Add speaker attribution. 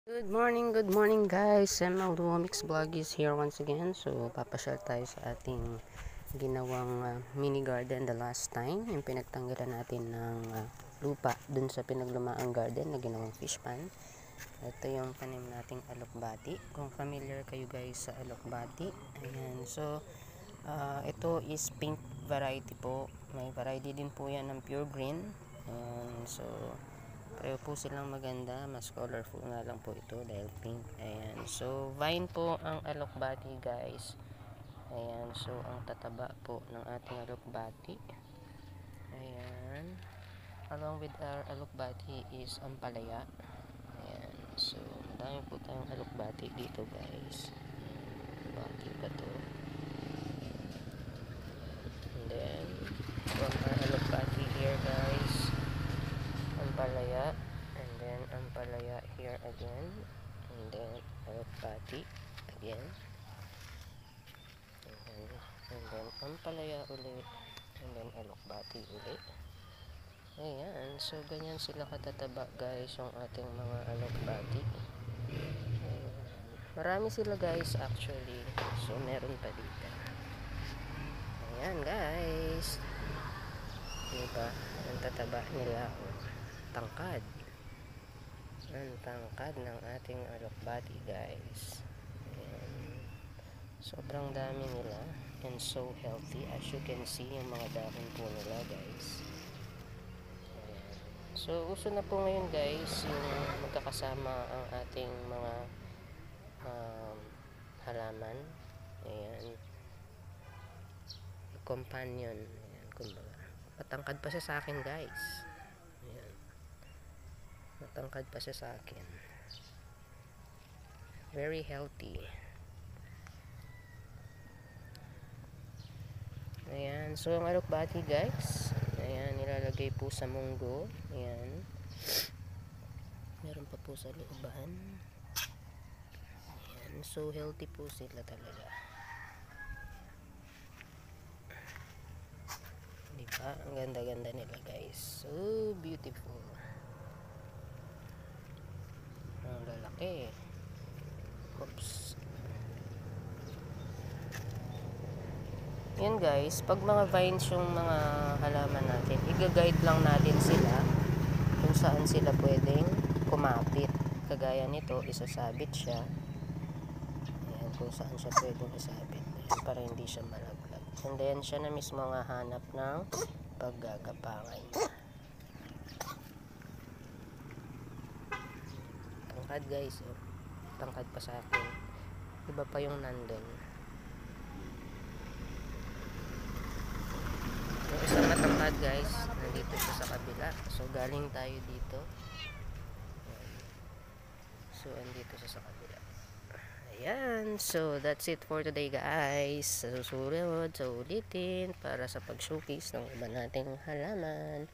Speaker 1: Good morning guys. ML Duomix Vlog is here once again. So, papasyal tayo sa ating ginawang mini garden the last time. Yung pinagtanggalan natin ng lupa dun sa pinaglumaang garden na ginawang fish pan. Ito yung tanim nating alokbati. Kung familiar kayo guys sa alokbati. Ayan. So, ito is pink variety po. May variety din po yan ng pure green. Ayan. So, pareho po silang maganda, mas colorful nga lang po ito dahil pink. Ayan, so vine po ang alokbati guys. Ayan, so ang tataba po ng ating alokbati. Ayan, along with our alokbati is ampalaya. Ayan, so madami po tayong alokbati dito guys. Bati pa to. And then from our alokbati here guys, ampalaya, and then ampalaya here again, and then alokbati again, and then ampalaya ulit, and then alokbati ulit. Ayan, so ganyan sila katataba guys yung ating mga alokbati. Ayan. Marami sila guys actually, so meron pa dito. Ayan guys, diba ang tataba nila, tangkad. Ang tangkad ng ating alokbati guys. Ayan. Sobrang dami nila and so healthy, as you can see yung mga dahon po nila guys. Ayan. So uso na po ngayon guys yung magkakasama ang ating mga halaman. Ayan, companion. Ayan, kumbaga matangkad pa siya sa akin guys. Ayan, matangkad pa siya sa akin, very healthy. Ayan, so ang alokbati guys, ayan, nilalagay po sa munggo. Ayan, meron pa po sa looban. Ayan, so healthy po sila talaga, diba? Ang ganda-ganda nila guys, so beautiful. Ang lalaki. Oops. Yan guys, pag mga vines yung mga halaman natin, i-guide lang natin sila kung saan sila pwedeng kumapit. Kagaya nito, isasabit siya. Ayan, kung saan siya pwedeng isabit. Ayan, para hindi siya malaglag. And then, siya na mismo ang hahanap ng paggagapangan niya. Tangkad guys, oh. Tangkad pa sa akin. Iba pa yung nandun. Yung isang matangkad guys, nandito siya sa kabila. So galing tayo dito. So andito siya sa kabila. Ayan, so that's it for today guys. Sa susunod, sa ulitin para sa pag-showcase ng iba nating halaman.